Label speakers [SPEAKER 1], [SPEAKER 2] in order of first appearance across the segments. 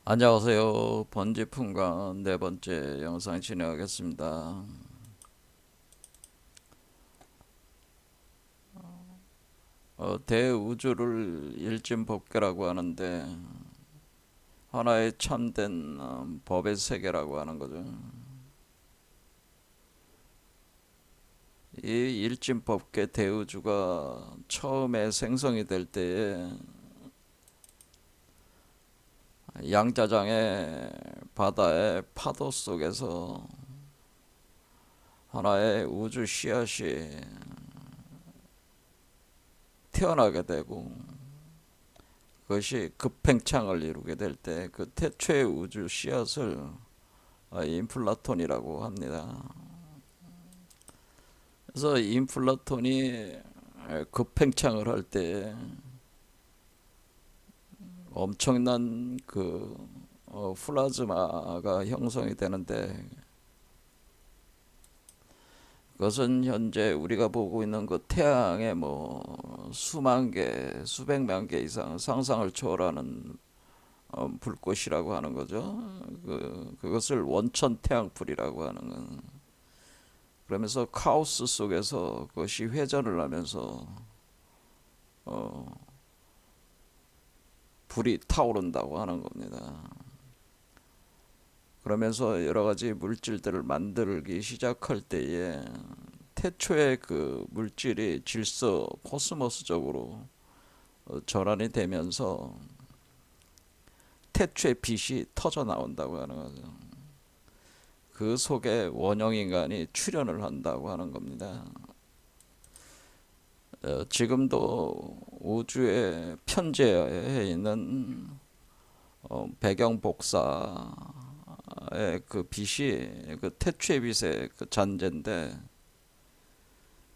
[SPEAKER 1] 안녕하세요. 번지풍간 네 번째 영상 진행하겠습니다. 대우주를 일진법계라고 하는데 하나의 참된 법의 세계라고 하는 거죠. 이 일진법계 대우주가 처음에 생성이 될 때에 양자장의 바다의 파도 속에서 하나의 우주 씨앗이 태어나게 되고 그것이 급팽창을 이루게 될 때 그 태초의 우주 씨앗을 인플라톤이라고 합니다. 그래서 인플라톤이 급팽창을 할 때 엄청난 플라즈마가 형성이 되는데 그것은 현재 우리가 보고 있는 그 태양의 뭐 수만 개, 수백만 개 이상 상상을 초월하는 불꽃이라고 하는 거죠. 그것을 원천 태양불이라고 하는 건. 그러면서 카오스 속에서 그것이 회전을 하면서 어, 불이 타오른다고 하는 겁니다. 그러면서 여러 가지 물질들을 만들기 시작할 때에 태초의 그 물질이 질서 코스모스적으로 전환이 되면서 태초의 빛이 터져 나온다고 하는 거죠. 그 속에 원형인간이 출현을 한다고 하는 겁니다. 지금도 우주의 편재해 있는 배경 복사의 그 빛이 그 태초의 빛의 그 잔재인데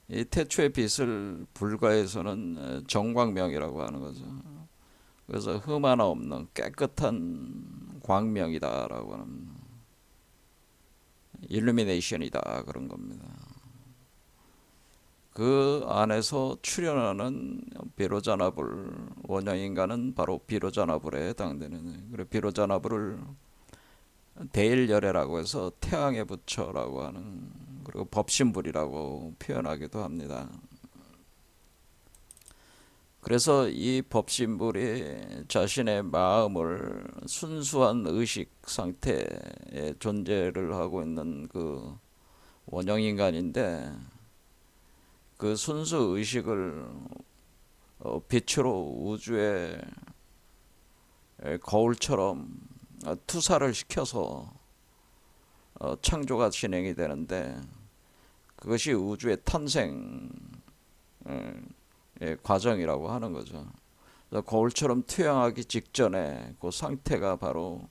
[SPEAKER 1] 이 태초의 빛을 불가에서는 정광명이라고 하는 거죠. 그래서 흠 하나 없는 깨끗한 광명이다라고 하는 일루미네이션이다 그런 겁니다. 그 안에서 출현하는 비로자나불 원형인간은 바로 비로자나불에 해당되는 그래 비로자나불을 대일열애라고 해서 태양의 부처라고 하는 그리고 법신불이라고 표현하기도 합니다. 그래서 이 법신불이 자신의 마음을 순수한 의식 상태의 존재를 하고 있는 그 원형인간인데 그 순수 의식을 빛으로 우주의 거울처럼 투사를 시켜서 창조가 진행이 되는데 그것이 우주의 탄생 과정이라고 하는 거죠. 거울처럼 투영하기 직전에 그 상태가 바로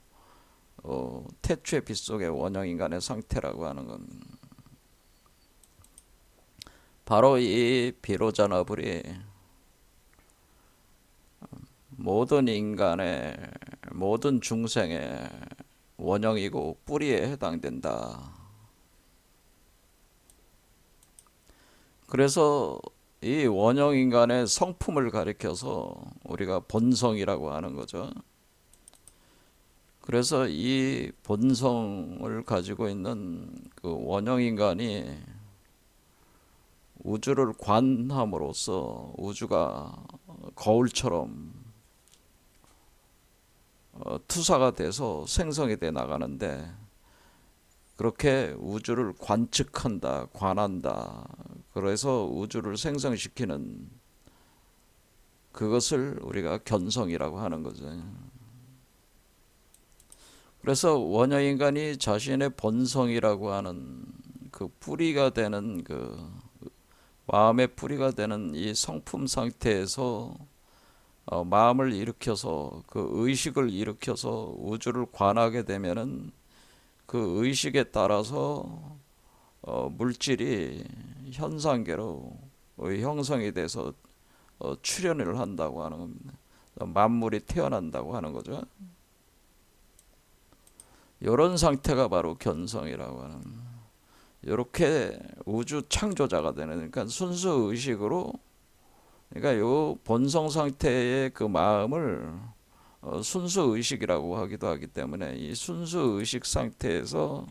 [SPEAKER 1] 태초의 빛 속의 원형인간의 상태라고 하는 겁니다. 바로 이 비로자나불이 모든 인간의 모든 중생의 원형이고 뿌리에 해당된다. 그래서 이 원형인간의 성품을 가리켜서 우리가 본성이라고 하는 거죠. 그래서 이 본성을 가지고 있는 그 원형인간이 우주를 관함으로써 우주가 거울처럼 투사가 돼서 생성이 돼 나가는데 그렇게 우주를 관측한다, 관한다. 그래서 우주를 생성시키는 그것을 우리가 견성이라고 하는 거죠. 그래서 원형인간이 자신의 본성이라고 하는 그 뿌리가 되는 그 마음의 뿌리가 되는 이 성품 상태에서 마음을 일으켜서 그 의식을 일으켜서 우주를 관하게 되면은 그 의식에 따라서 물질이 현상계로 형성이 돼서 출현을 한다고 하는 겁니다. 만물이 태어난다고 하는 거죠. 이런 상태가 바로 견성이라고 하는. 이렇게 우주 창조자가 되는 그러니까 순수 의식으로 그러니까 요 본성 상태의 그 마음을 순수 의식이라고 하기도 하기 때문에 이 순수 의식 상태에서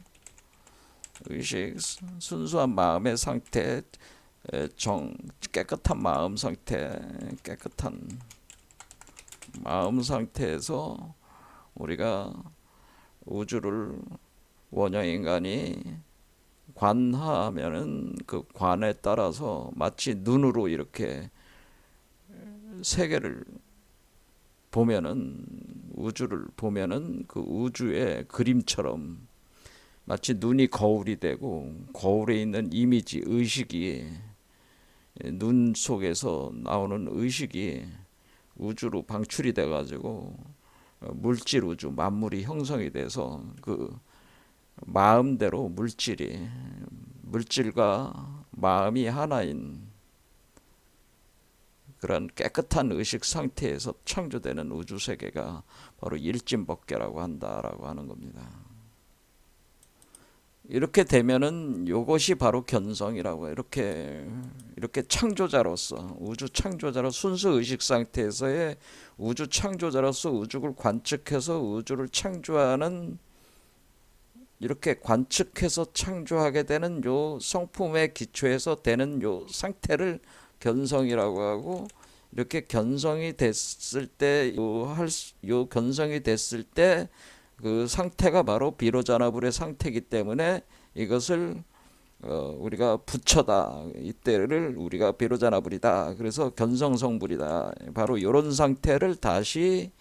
[SPEAKER 1] 순수한 마음의 상태, 깨끗한 마음 상태, 깨끗한 마음 상태에서 우리가 우주를 원형 인간이 관하면은 그 관에 따라서 마치 눈으로 이렇게 세계를 보면은 우주를 보면은 그 우주의 그림처럼 마치 눈이 거울이 되고 거울에 있는 이미지 의식이 눈 속에서 나오는 의식이 우주로 방출이 돼 가지고 물질 우주 만물이 형성이 돼서 그 마음대로 물질과 마음이 하나인 그런 깨끗한 의식 상태에서 창조되는 우주 세계가 바로 일진법계라고 한다라고 하는 겁니다. 이렇게 되면은 이것이 바로 견성이라고 이렇게 창조자로서 우주 창조자로 순수 의식 상태에서의 우주 창조자로서 우주를 관측해서 우주를 창조하는 이렇게 관측해서 창조하게 되는 요 성품의 기초에서 되는 요 상태를 견성이라고 하고 이렇게 견성이 됐을 때 요 견성이 됐을 때 그 상태가 바로 비로자나불의 상태이기 때문에 이것을 우리가 부처다 이때를 우리가 비로자나불이다 그래서 견성성불이다 바로 이런 상태를 다시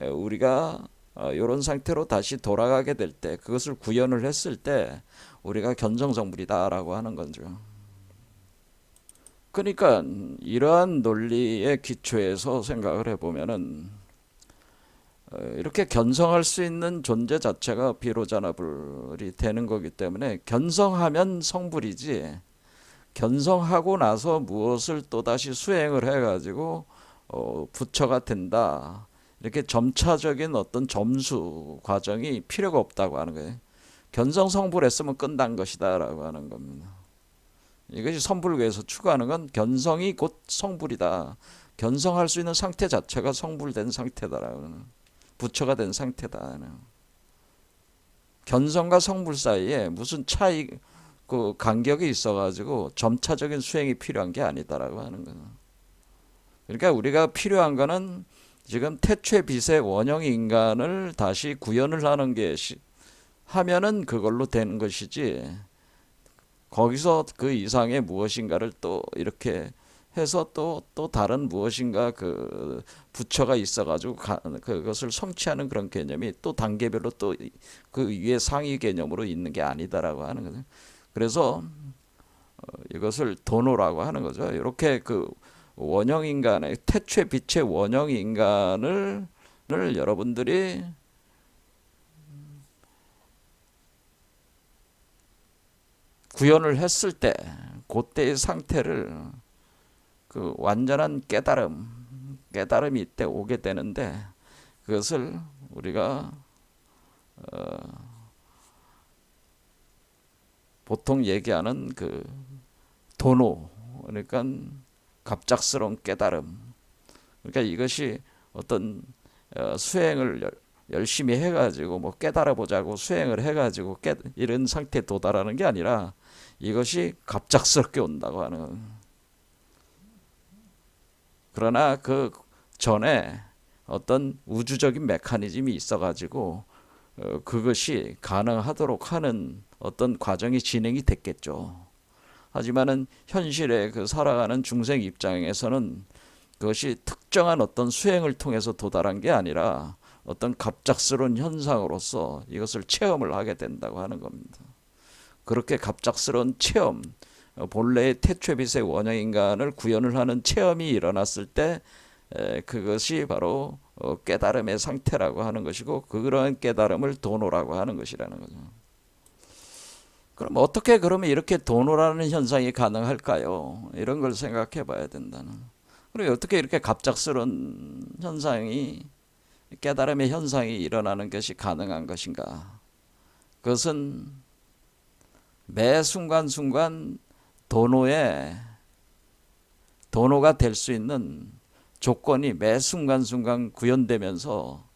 [SPEAKER 1] 우리가 이런 상태로 다시 돌아가게 될 때 그것을 구현을 했을 때 우리가 견성성불이다라고 하는 거죠. 그러니까 이러한 논리의 기초에서 생각을 해보면은 이렇게 견성할 수 있는 존재 자체가 비로자나불이 되는 거기 때문에 견성하면 성불이지 견성하고 나서 무엇을 또다시 수행을 해가지고 부처가 된다 이렇게 점차적인 어떤 점수 과정이 필요가 없다고 하는 거예요. 견성 성불했으면 끝난 것이다 라고 하는 겁니다. 이것이 선불교에서 추구하는 건 견성이 곧 성불이다. 견성할 수 있는 상태 자체가 성불된 상태다라는 부처가 된 상태다. 견성과 성불 사이에 무슨 차이 그 간격이 있어가지고 점차적인 수행이 필요한 게 아니다라고 하는 거죠. 그러니까 우리가 필요한 거는 지금 태초의 빛의 원형 인간을 다시 구현을 하는 게 하면은 그걸로 되는 것이지 거기서 그 이상의 무엇인가를 또 이렇게 해서 또 다른 무엇인가 그 부처가 있어가지고 그것을 성취하는 그런 개념이 또 단계별로 또 그 위에 상위 개념으로 있는 게 아니다라고 하는 거죠. 그래서 이것을 도노라고 하는 거죠. 이렇게 그 원형 인간의 태초의 빛의 원형 인간을 여러분들이 구현을 했을 때 그때의 상태를 그 완전한 깨달음이 이때 오게 되는데 그것을 우리가 보통 얘기하는 그 도노 그러니까 갑작스러운 깨달음 그러니까 이것이 어떤 수행을 열심히 해가지고 뭐 깨달아 보자고 수행을 해가지고 이런 상태에 도달하는 게 아니라 이것이 갑작스럽게 온다고 하는 그러나 그 전에 어떤 우주적인 메커니즘이 있어가지고 그것이 가능하도록 하는 어떤 과정이 진행이 됐겠죠. 하지만은 현실에 그 살아가는 중생 입장에서는 그것이 특정한 어떤 수행을 통해서 도달한 게 아니라 어떤 갑작스러운 현상으로서 이것을 체험을 하게 된다고 하는 겁니다. 그렇게 갑작스러운 체험, 본래의 태초빛의 원형인간을 구현을 하는 체험이 일어났을 때 그것이 바로 깨달음의 상태라고 하는 것이고 그런 깨달음을 도노라고 하는 것이라는 거죠. 그럼 어떻게 그러면 이렇게 도노라는 현상이 가능할까요? 이런 걸 생각해 봐야 된다는. 그리고 어떻게 이렇게 갑작스러운 현상이 깨달음의 현상이 일어나는 것이 가능한 것인가? 그것은 매 순간순간 도노가 될 수 있는 조건이 매 순간순간 구현되면서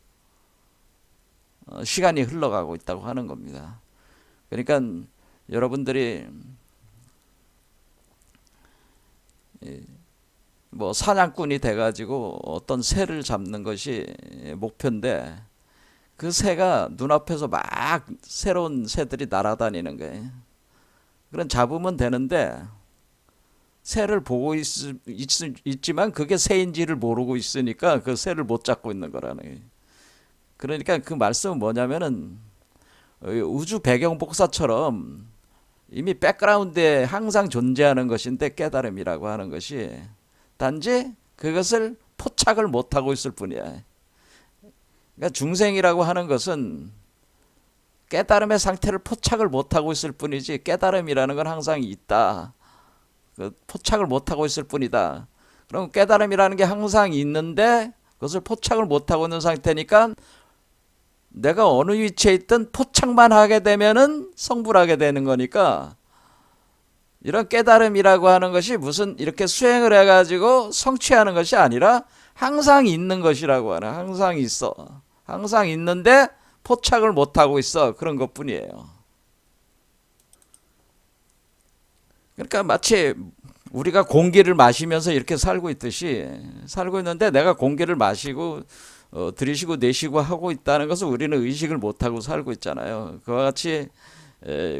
[SPEAKER 1] 시간이 흘러가고 있다고 하는 겁니다. 그러니까 여러분들이 뭐 사냥꾼이 돼가지고 어떤 새를 잡는 것이 목표인데 그 새가 눈앞에서 막 새로운 새들이 날아다니는 거예요. 그런 잡으면 되는데 새를 보고 있지만 그게 새인지를 모르고 있으니까 그 새를 못 잡고 있는 거라는 거예요. 그러니까 그 말씀은 뭐냐면은 우주 배경 복사처럼 이미 백그라운드에 항상 존재하는 것인데 깨달음이라고 하는 것이 단지 그것을 포착을 못하고 있을 뿐이야. 그러니까 중생이라고 하는 것은 깨달음의 상태를 포착을 못하고 있을 뿐이지 깨달음이라는 건 항상 있다. 그 포착을 못하고 있을 뿐이다. 그럼 깨달음이라는 게 항상 있는데 그것을 포착을 못하고 있는 상태니까 내가 어느 위치에 있든 포착만 하게 되면은 성불하게 되는 거니까 이런 깨달음이라고 하는 것이 무슨 이렇게 수행을 해가지고 성취하는 것이 아니라 항상 있는 것이라고 하는, 항상 있어. 항상 있는데 포착을 못하고 있어. 그런 것 뿐이에요. 그러니까 마치 우리가 공기를 마시면서 이렇게 살고 있듯이 살고 있는데 내가 공기를 마시고 들이쉬고 내쉬고 하고 있다는 것을 우리는 의식을 못하고 살고 있잖아요. 그와 같이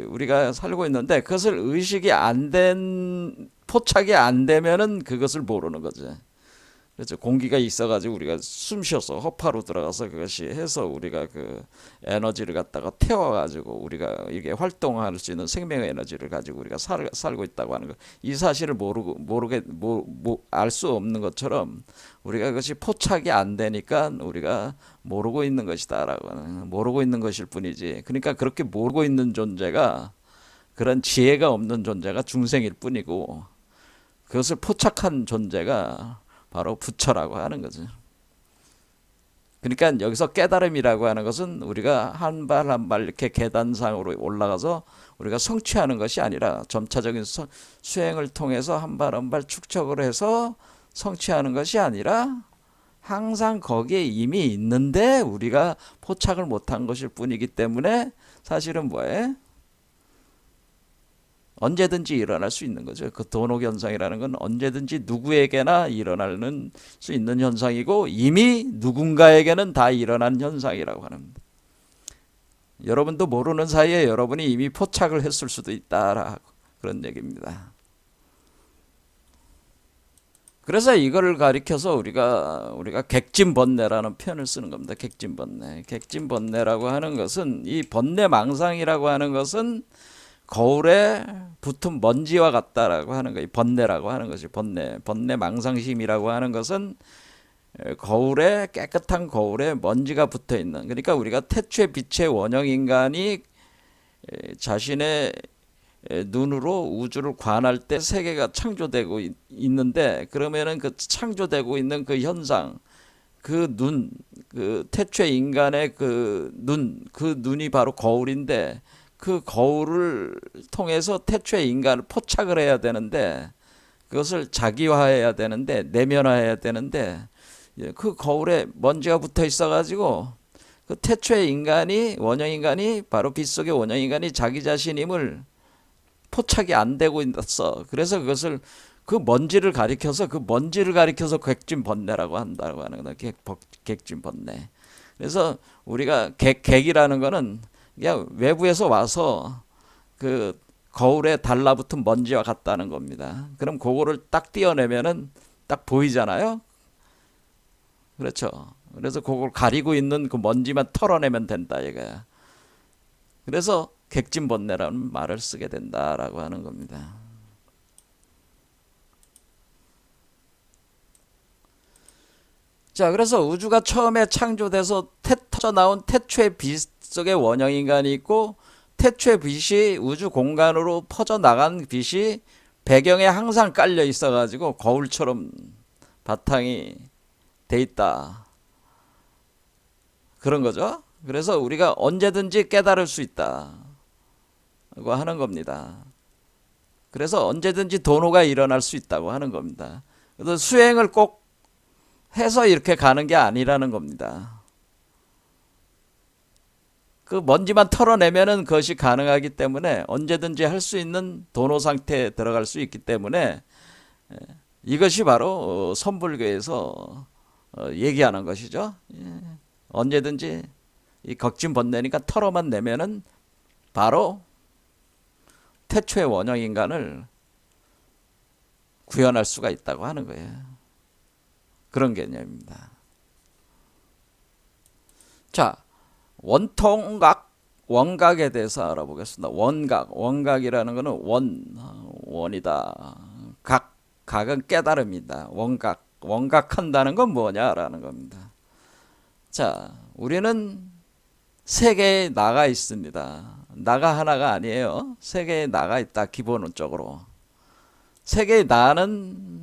[SPEAKER 1] 우리가 살고 있는데 그것을 의식이 안 된, 포착이 안 되면은 그것을 모르는 거죠. 그렇죠. 공기가 있어가지고 우리가 숨 쉬어서 허파로 들어가서 그것이 해서 우리가 그 에너지를 갖다가 태워가지고 우리가 이게 활동할 수 있는 생명 에너지를 가지고 우리가 살고 있다고 하는 거. 이 사실을 알 수 없는 것처럼 우리가 그것이 포착이 안 되니까 우리가 모르고 있는 것이다라고 하는, 모르고 있는 것일 뿐이지. 그러니까 그렇게 모르고 있는 존재가 그런 지혜가 없는 존재가 중생일 뿐이고 그것을 포착한 존재가 바로 부처라고 하는 거죠. 그러니까 여기서 깨달음이라고 하는 것은 우리가 한 발 한 발 이렇게 계단상으로 올라가서 우리가 성취하는 것이 아니라 점차적인 수행을 통해서 한 발 한 발 축적을 해서 성취하는 것이 아니라 항상 거기에 이미 있는데 우리가 포착을 못한 것일 뿐이기 때문에 사실은 뭐예요? 언제든지 일어날 수 있는 거죠. 그 도노 현상이라는 건 언제든지 누구에게나 일어나는 수 있는 현상이고 이미 누군가에게는 다 일어난 현상이라고 하는, 여러분도 모르는 사이에 여러분이 이미 포착을 했을 수도 있다라고 그런 얘기입니다. 그래서 이거를 가리켜서 우리가 객진번뇌라는 표현을 쓰는 겁니다. 객진번뇌. 객진번뇌라고 하는 것은 이 번뇌망상이라고 하는 것은 거울에 붙은 먼지와 같다라고 하는 거예요. 번뇌라고 하는 것이 번뇌망상심이라고 하는 것은 거울에, 깨끗한 거울에 먼지가 붙어 있는, 그러니까 우리가 태초의 빛의 원형 인간이 자신의 눈으로 우주를 관할 때 세계가 창조되고 있는데 그러면은 그 창조되고 있는 그 현상, 그 눈, 그 태초의 인간의 그 눈이 바로 거울인데 그 거울을 통해서 태초의 인간을 포착을 해야 되는데 그것을 자기화해야 되는데 내면화해야 되는데 그 거울에 먼지가 붙어 있어 가지고 그 태초의 인간이, 원형 인간이, 바로 빛 속의 원형 인간이 자기 자신임을 포착이 안 되고 있어. 그래서 그것을 그 먼지를 가리켜서 객진번뇌라고 한다고 하는 거다. 객진번뇌. 그래서 우리가 객이라는 거는 그냥 외부에서 와서 그 거울에 달라붙은 먼지와 같다는 겁니다. 그럼 그거를 딱 떼어내면은 딱 보이잖아요. 그렇죠. 그래서 그걸 가리고 있는 그 먼지만 털어내면 된다 이거야. 그래서 객진번뇌라는 말을 쓰게 된다라고 하는 겁니다. 자, 그래서 우주가 처음에 창조돼서 터져 나온 태초의 빛 속에 원형 인간이 있고 태초의 빛이 우주 공간으로 퍼져 나간 빛이 배경에 항상 깔려 있어 가지고 거울처럼 바탕이 돼 있다. 그런 거죠. 그래서 우리가 언제든지 깨달을 수 있다고 하는 겁니다. 그래서 언제든지 도노가 일어날 수 있다고 하는 겁니다. 그래서 수행을 꼭 해서 이렇게 가는 게 아니라는 겁니다. 그 먼지만 털어내면은 그것이 가능하기 때문에 언제든지 할 수 있는 도노 상태에 들어갈 수 있기 때문에 이것이 바로 선불교에서 얘기하는 것이죠. 언제든지 이 걱진 번뇌니까 털어만 내면은 바로 태초의 원형 인간을 구현할 수가 있다고 하는 거예요. 그런 개념입니다. 자, 원각에 대해서 알아보겠습니다. 원각이라는 것은 원이다. 각은 깨달음이다. 원각한다는 건 뭐냐라는 겁니다. 자, 우리는 세계에 나가 있습니다. 나가 하나가 아니에요. 세계에 나가 있다. 기본적으로 세계의 나는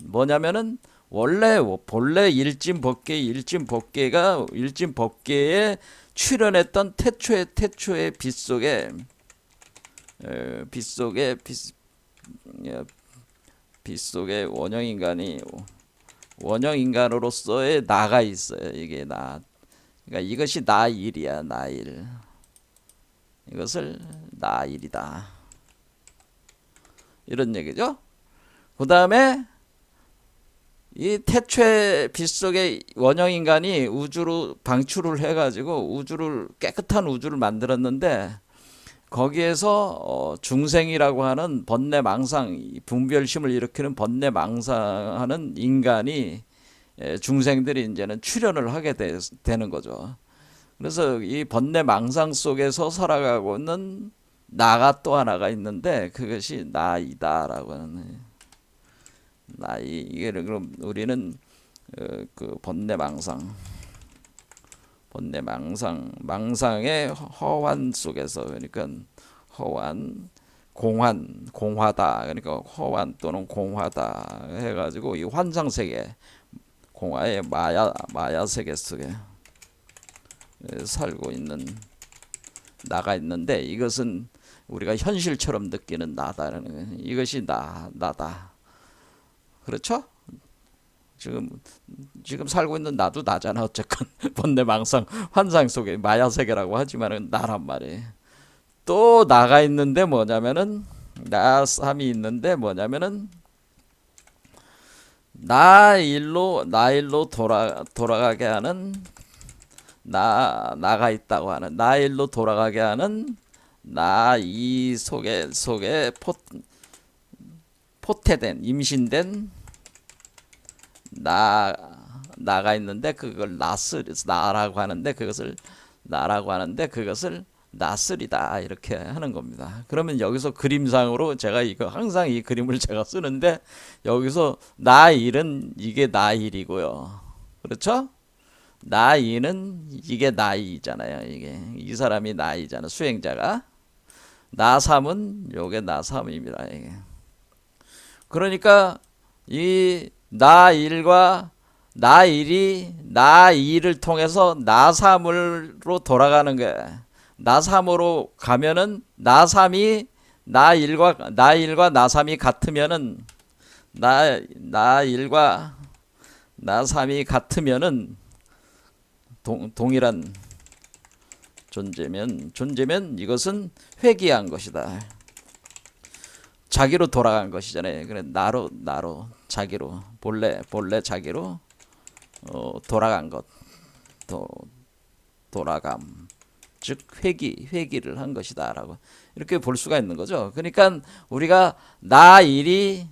[SPEAKER 1] 뭐냐면은 본래 일진법계가 일진법계에 출현했던 태초의 빛 속에 원형 인간으로서의 나가 있어요. 이게 나. 그러니까 이것이 나일이야. 나일. 이것을 나일이다. 이런 얘기죠. 그 다음에 이 태초의 빛 속의 원형 인간이 우주로 방출을 해가지고 깨끗한 우주를 만들었는데 거기에서 중생이라고 하는 번뇌망상, 분별심을 일으키는 번뇌망상하는 인간이 중생들이 이제는 출현을 하게 되는 거죠. 그래서 이 번뇌망상 속에서 살아가고 있는 나가 또 하나가 있는데 그것이 나이다라고 하는 나이. 이게 그럼 우리는 그 망상의 허환 속에서, 그러니까 허환, 공화다. 그러니까 허환 또는 공화다 해가지고 이 환상 세계, 공화의 마야 세계 속에 살고 있는 나가 있는데 이것은 우리가 현실처럼 느끼는 나다라는 거예요. 이것이 나다. 그렇죠? 지금 살고 있는 나도 나잖아. 어쨌건 번뇌망상 환상 속에 마야 세계라고 하지만은 나란 말이에요. 또 나가 있는데 뭐냐면은 나삼이 있는데 뭐냐면은 나일로 돌아가게 하는 나가 있다고 하는 나일로 돌아가게 하는 나이 속에 포태된 임신된 나가 있는데 그걸 나라고 하는데 그것을 나슬이다 이렇게 하는 겁니다. 그러면 여기서 그림상으로 제가 항상 이 그림을 제가 쓰는데 여기서 나일은 이게 나일이고요. 그렇죠? 나이는 이게 나이잖아요. 이게 이 사람이 나이잖아. 수행자가. 나삼은 요게 나삼입니다. 이게. 그러니까 이 나일과 나일이 나이를 통해서 나삼으로 돌아가는 거예요. 나삼으로 가면은 나삼이 나일과 나삼이 같으면은 나일과 나삼이 같으면은 동일한 존재면 이것은 회귀한 것이다. 자기로 돌아간 것이잖아요. 그래 나로 자기로 본래 자기로 돌아간 것, 돌아감, 즉 회귀를 한 것이다라고 이렇게 볼 수가 있는 거죠. 그러니까 우리가 나일을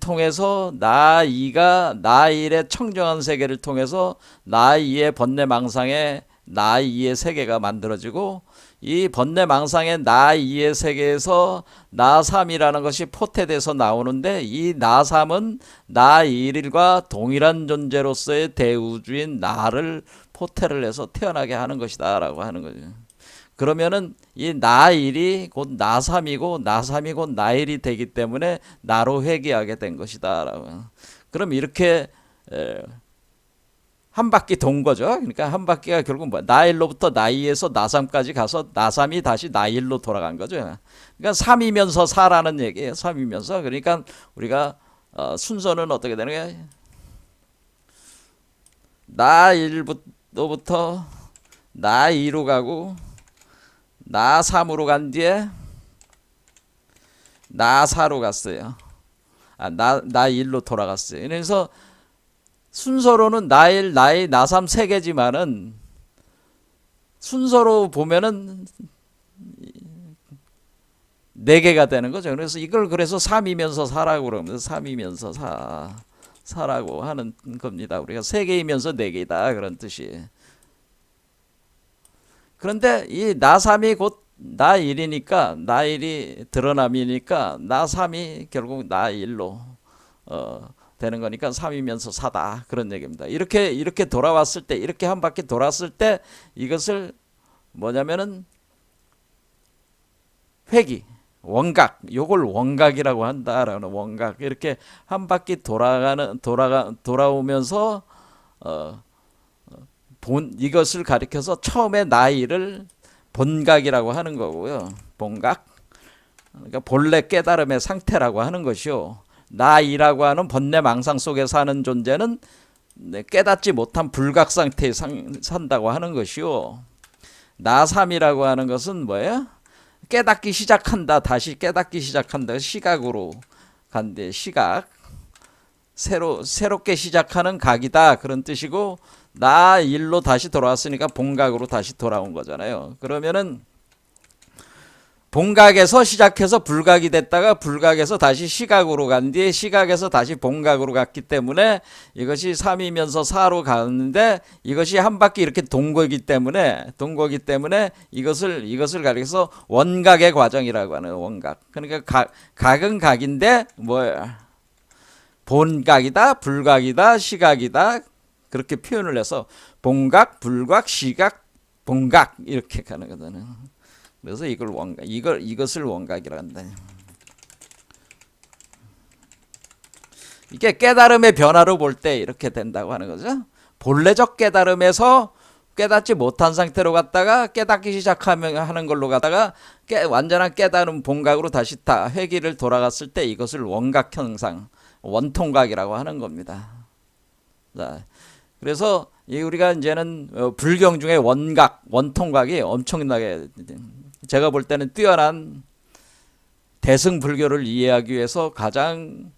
[SPEAKER 1] 통해서 나이가 나일의 청정한 세계를 통해서 나이의 번뇌망상의 나이의 세계가 만들어지고 이 번뇌망상의 나이의 세계에서 나삼이라는 것이 포태돼서 나오는데 이 나삼은 나일과 동일한 존재로서의 대우주인 나를 포태를 해서 태어나게 하는 것이다 라고 하는 거죠. 그러면은 이 나일이 곧 나삼이고 나삼이 곧 나일이 되기 때문에 나로 회귀하게 된 것이다 라고. 그럼 이렇게 한 바퀴 돈 거죠. 그러니까 한 바퀴가 결국 뭐 나일로부터 나이에서 나삼까지 가서 나삼이 다시 나일로 돌아간 거죠. 그러니까 삼이면서 사라는 얘기예요. 삼이면서. 그러니까 우리가 순서는 어떻게 되는 거예요? 나일로부터 나 2로 가고 나 3으로 간 뒤에 나 4로 갔어요. 나 1로 돌아갔어요. 그래서 순서로는 나 1, 나 2, 나 3 세 개지만은 순서로 보면은 네 개가 되는 거죠. 그래서 이걸 그래서 3이면서 4라고 그러면서 3이면서 4라고 하는 겁니다. 우리가 세 개이면서 네 개이다 그런 뜻이. 그런데 이 나 3이 곧 나 1이니까 나 1이 드러남이니까 나 3이 결국 나 1로 되는 거니까 3이면서 4다 그런 얘기입니다. 이렇게 돌아왔을 때 이렇게 한 바퀴 돌았을 때 이것을 뭐냐면은 회귀 원각 요걸 원각이라고 한다라는 원각 이렇게 한 바퀴 돌아오면서 이것을 가리켜서 처음에 나이를 본각이라고 하는 거고요. 본각 그러니까 본래 깨달음의 상태라고 하는 것이요. 나이라고 하는 번뇌 망상 속에 사는 존재는 깨닫지 못한 불각 상태에 산다고 하는 것이요. 나삼이라고 하는 것은 뭐예요? 깨닫기 시작한다. 다시 깨닫기 시작한다. 시각으로 간대. 시각. 새롭게 시작하는 각이다. 그런 뜻이고 나 일로 다시 돌아왔으니까 본각으로 다시 돌아온 거잖아요. 그러면은 본각에서 시작해서 불각이 됐다가 불각에서 다시 시각으로 간 뒤에 시각에서 다시 본각으로 갔기 때문에 이것이 3이면서 4로 가는데 이것이 한 바퀴 이렇게 돈 거기 때문에 이것을 가리켜서 원각의 과정이라고 하는 원각. 그러니까 각은 각인데 뭐야? 본각이다, 불각이다, 시각이다 그렇게 표현을 해서 본각, 불각, 시각, 본각 이렇게 가는 거잖아요. 그래서 이것을 원각이라 한다. 이게 깨달음의 변화로 볼 때 이렇게 된다고 하는 거죠. 본래적 깨달음에서 깨닫지 못한 상태로 갔다가 깨닫기 시작하면 하는 걸로 가다가 완전한 깨달음 본각으로 다시 다 회귀를 돌아갔을 때 이것을 원각 현상, 원통각이라고 하는 겁니다. 자, 그래서 우리가 이제는 불경 중에 원각, 원통각이 엄청나게 제가 볼 때는 뛰어난 대승불교를 이해하기 위해서 가장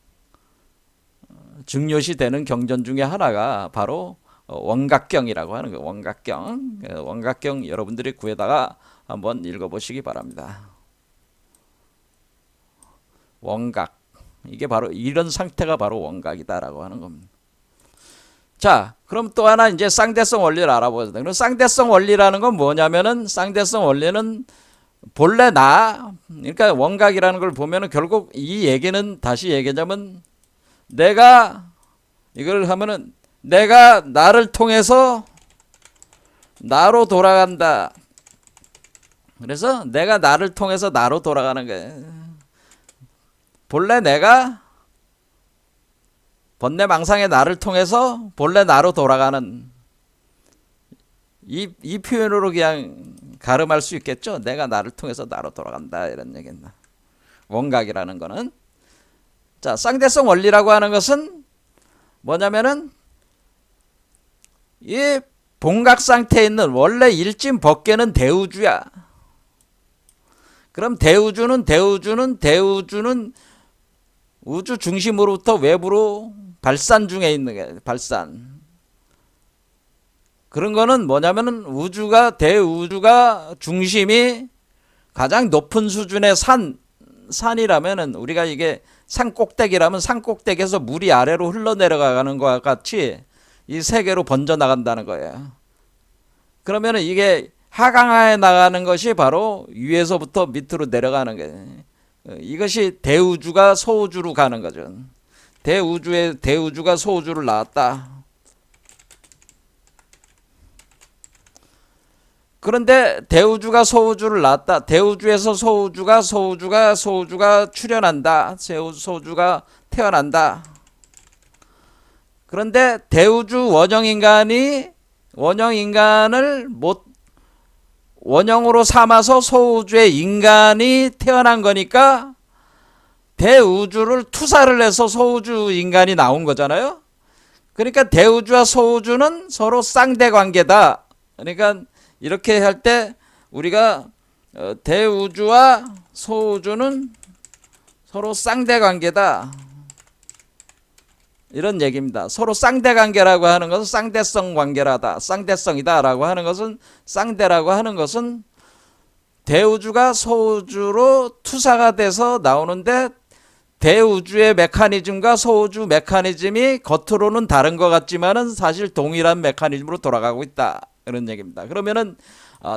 [SPEAKER 1] 중요시 되는 경전 중에 하나가 바로 원각경이라고 하는 거예요. 원각경. 원각경 여러분들이 구해다가 한번 읽어보시기 바랍니다. 원각. 이게 바로 이런 상태가 바로 원각이다라고 하는 겁니다. 자, 그럼 또 하나 이제 쌍대성 원리를 알아보자. 그럼 쌍대성 원리라는 건 뭐냐면은 쌍대성 원리는 본래 그러니까 원각이라는 걸 보면은 결국 이 얘기는 다시 얘기하자면 이걸 하면은 내가 나를 통해서 나로 돌아간다. 그래서 내가 나를 통해서 나로 돌아가는 거예요. 본래 내가 번뇌 망상의 나를 통해서 본래 나로 돌아가는 이 표현으로 그냥 가름할 수 있겠죠. 내가 나를 통해서 나로 돌아간다 이런 얘기입니다. 원각이라는 거는 자 쌍대성 원리라고 하는 것은 뭐냐면은 이 본각 상태에 있는 원래 일진 법계는 대우주야. 그럼 대우주는 우주 중심으로부터 외부로 발산 중에 있는 게 발산. 그런 거는 뭐냐면은 대우주가 중심이 가장 높은 수준의 산이라면은 우리가 이게 산 꼭대기라면 산 꼭대기에서 물이 아래로 흘러내려가는 것과 같이 이 세계로 번져 나간다는 거예요. 그러면은 이게 하강하에 나가는 것이 바로 위에서부터 밑으로 내려가는 거예요. 이것이 대우주가 소우주로 가는 거죠. 대우주가 소우주를 낳았다. 그런데 대우주가 소우주를 낳았다. 대우주에서 소우주가 출현한다. 소우주가 태어난다. 그런데 대우주 원형인간을 원형으로 삼아서 소우주의 인간이 태어난 거니까 대우주를 투사를 해서 소우주 인간이 나온 거잖아요. 그러니까 대우주와 소우주는 서로 쌍대 관계다. 그러니까 이렇게 할 때 우리가 대우주와 소우주는 서로 쌍대관계다, 이런 얘기입니다. 서로 쌍대관계라고 하는 것은 쌍대성 관계라다, 쌍대성이다라고 하는 것은, 쌍대라고 하는 것은 대우주가 소우주로 투사가 돼서 나오는데 대우주의 메커니즘과 소우주 메커니즘이 겉으로는 다른 것 같지만은 사실 동일한 메커니즘으로 돌아가고 있다, 이런 얘기입니다. 그러면은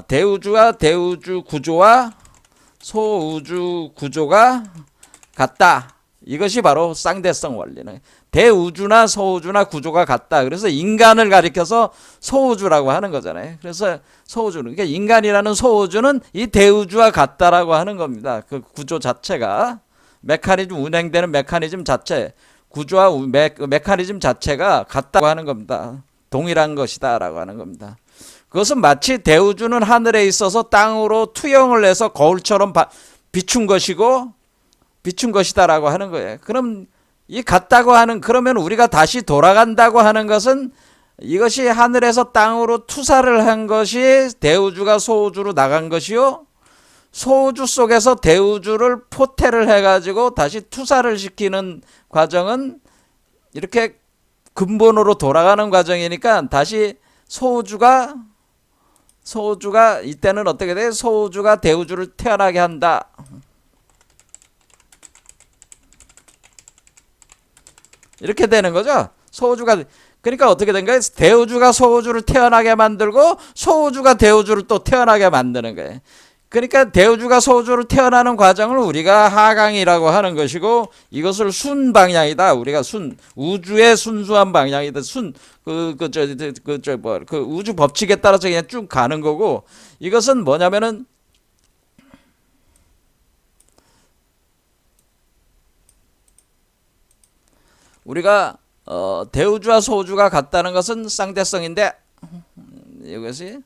[SPEAKER 1] 대우주와 대우주 구조와 소우주 구조가 같다, 이것이 바로 쌍대성 원리는. 대우주나 소우주나 구조가 같다. 그래서 인간을 가리켜서 소우주라고 하는 거잖아요. 그래서 소우주는, 그러니까 인간이라는 소우주는 이 대우주와 같다라고 하는 겁니다. 그 구조 자체가, 메커니즘, 운행되는 메커니즘 자체, 구조와 메커니즘 자체가 같다고 하는 겁니다. 동일한 것이다라고 하는 겁니다. 그것은 마치 대우주는 하늘에 있어서 땅으로 투영을 해서 거울처럼 비춘 것이다라고 하는 거예요. 그럼 이 같다고 하는, 그러면 우리가 다시 돌아간다고 하는 것은 이것이 하늘에서 땅으로 투사를 한 것이 대우주가 소우주로 나간 것이요, 소우주 속에서 대우주를 포태를 해가지고 다시 투사를 시키는 과정은 이렇게 근본으로 돌아가는 과정이니까 다시 소우주가 이때는 어떻게 돼? 소우주가 대우주를 태어나게 한다. 이렇게 되는 거죠. 소우주가, 그러니까 어떻게 된 거예요? 대우주가 소우주를 태어나게 만들고 소우주가 대우주를 또 태어나게 만드는 거예요. 그러니까 대우주가 소우주를 태어나는 과정을 우리가 하강이라고 하는 것이고, 이것을 순 방향이다. 우리가 우주의 순수한 방향이다. 우주 법칙에 따라서 그냥 쭉 가는 거고, 이것은 뭐냐면은 우리가 대우주와 소우주가 같다는 것은 쌍대성인데, 이것이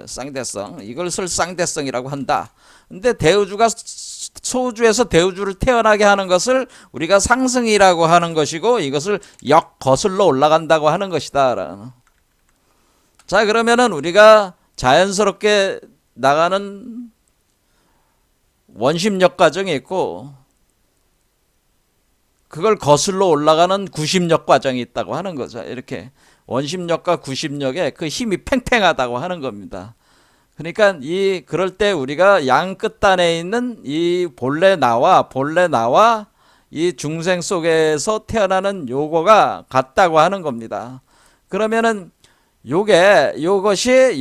[SPEAKER 1] 쌍대성, 이것을 쌍대성이라고 한다. 근데 대우주가 소우주에서 대우주를 태어나게 하는 것을 우리가 상승이라고 하는 것이고, 이것을 거슬러 올라간다고 하는 것이다. 자, 그러면은 우리가 자연스럽게 나가는 원심력 과정이 있고, 그걸 거슬러 올라가는 구심력 과정이 있다고 하는 거죠. 이렇게 원심력과 구심력에 그 힘이 팽팽하다고 하는 겁니다. 그러니까 그럴 때 우리가 양 끝단에 있는 이 본래 나와 이 중생 속에서 태어나는 요거가 같다고 하는 겁니다. 그러면은 요것이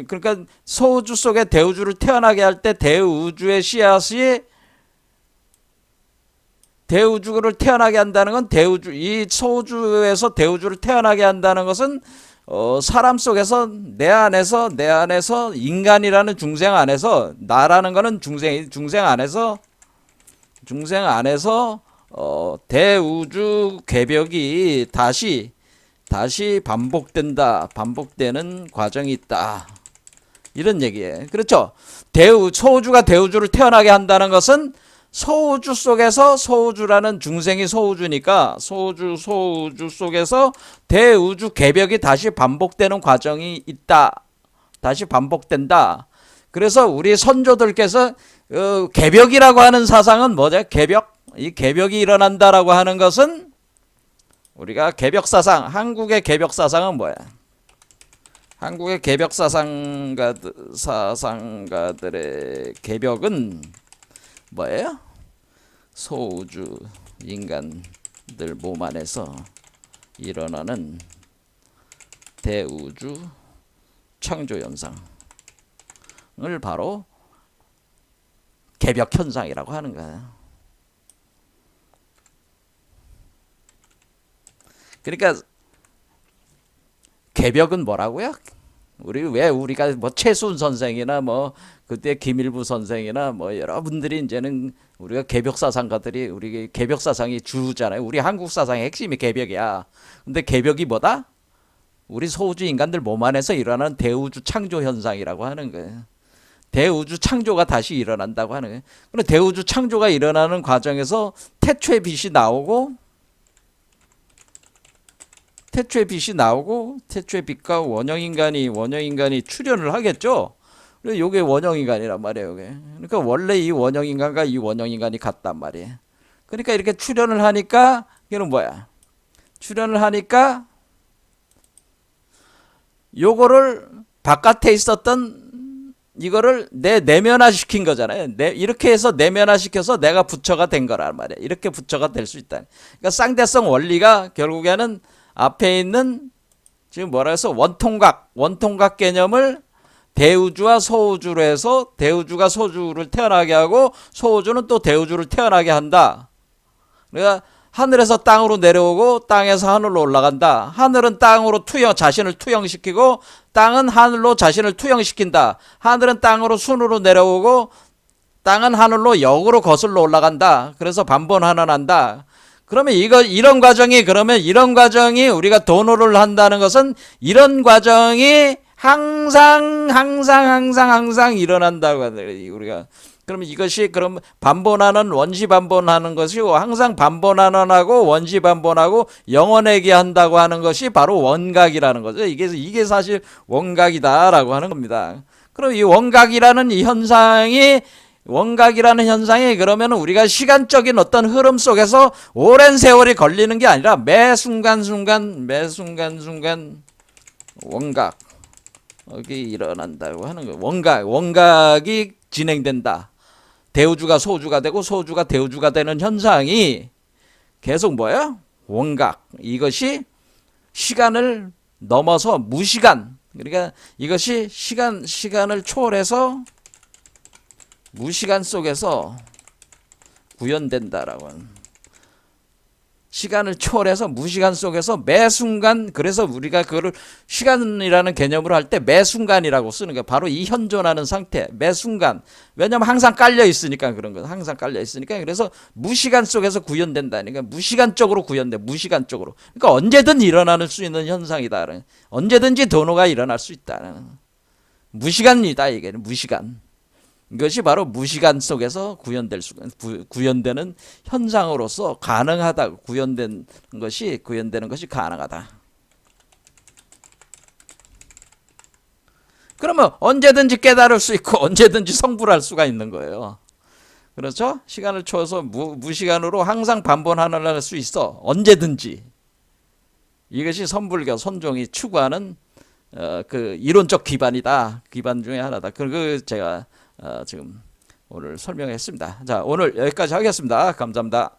[SPEAKER 1] 그러니까 소우주 속에 대우주를 태어나게 할 때 대우주의 씨앗이 대우주를 태어나게 한다는 건, 이 소우주에서 대우주를 태어나게 한다는 것은 사람 속에서 내 안에서 인간이라는 중생 안에서, 나라는 거는 중생 안에서 대우주 궤벽이 다시 반복되는 과정이 있다, 이런 얘기예요. 그렇죠? 소우주가 대우주를 태어나게 한다는 것은 소우주 속에서, 소우주라는 중생이 소우주니까 소우주 속에서 대우주 궤벽이 다시 반복되는 과정이 있다, 다시 반복된다. 그래서 우리 선조들께서 궤벽이라고 하는 사상은 뭐죠? 이 궤벽이 일어난다라고 하는 것은 우리가 궤벽사상, 한국의 궤벽사상은 뭐야? 한국의 궤벽사상가들의 궤벽은 뭐예요? 소우주 인간들 몸 안에서 일어나는 대우주 창조 현상을 바로 궤벽 현상이라고 하는 거예요. 그러니까 궤벽은 뭐라고요? 우리가 뭐 최순 선생이나 뭐 그때 김일부 선생이나 뭐 여러분들이 이제는 우리가 개벽 사상가들이, 우리 개벽 사상이 주잖아요. 우리 한국 사상의 핵심이 개벽이야. 근데 개벽이 뭐다? 우리 소우주 인간들 몸 안에서 일어나는 대우주 창조 현상이라고 하는 거예요. 대우주 창조가 다시 일어난다고 하는 거예요. 근데 대우주 창조가 일어나는 과정에서 태초의 빛이 나오고, 태초에 빛이 나오고 태초에 빛과 원형인간이 출현을 하겠죠. 그래서 요게 원형인간이란 말이에요. 요게. 그러니까 원래 이 원형인간과 이 원형인간이 같단 말이에요. 그러니까 이렇게 출현을 하니까 이게는 뭐야? 출현을 하니까 요거를 바깥에 있었던 이거를 내면화 시킨 거잖아요. 이렇게 해서 내면화 시켜서 내가 부처가 된 거란 말이에요. 이렇게 부처가 될 수 있다. 그러니까 쌍대성 원리가 결국에는 앞에 있는 지금 뭐라 해서 원통각 개념을 대우주와 소우주로 해서 대우주가 소우주를 태어나게 하고 소우주는 또 대우주를 태어나게 한다. 그러니까 하늘에서 땅으로 내려오고 땅에서 하늘로 올라간다. 하늘은 땅으로 자신을 투영시키고 땅은 하늘로 자신을 투영시킨다. 하늘은 땅으로 순으로 내려오고 땅은 하늘로 역으로 거슬러 올라간다. 그래서 반본환원한다. 그러면 이런 과정이 우리가 도노를 한다는 것은 이런 과정이 항상 일어난다고 하는 우리가. 그러면 이것이 그럼 반본하는 원시 반본하는 것이고 항상 반본하는하고 원시 반본하고 영원하게 한다고 하는 것이 바로 원각이라는 거죠. 이게 사실 원각이다라고 하는 겁니다. 그럼 이 원각이라는 현상이 그러면 우리가 시간적인 어떤 흐름 속에서 오랜 세월이 걸리는 게 아니라 매 순간순간 원각 여기 일어난다고 하는 거예요. 원각이 진행된다. 대우주가 소우주가 되고 소우주가 대우주가 되는 현상이 계속 뭐야? 원각. 이것이 시간을 넘어서 무시간. 그러니까 이것이 시간을 초월해서 무시간 속에서 구현된다라고 하는. 시간을 초월해서 무시간 속에서 매 순간, 그래서 우리가 그거를 시간이라는 개념으로 할 때 매 순간이라고 쓰는 거예요. 바로 이 현존하는 상태, 매 순간. 왜냐면 항상 깔려 있으니까 그런 거예요. 항상 깔려 있으니까. 그래서 무시간 속에서 구현된다니까. 무시간적으로 구현돼. 무시간적으로. 그러니까 언제든 일어날 수 있는 현상이다. 언제든지 도노가 일어날 수 있다. 무시간이다. 이게 무시간. 이것이 바로 무시간 속에서 구현되는 현상으로서 가능하다. 구현되는 것이 가능하다. 그러면 언제든지 깨달을 수 있고 언제든지 성불할 수가 있는 거예요. 그렇죠? 시간을 초워서 무시간으로 항상 반본하는 수 있어. 언제든지. 이것이 선불교 선종이 추구하는 그 이론적 기반이다. 기반 중에 하나다. 그 제가 지금 오늘 설명했습니다. 자, 오늘 여기까지 하겠습니다. 감사합니다.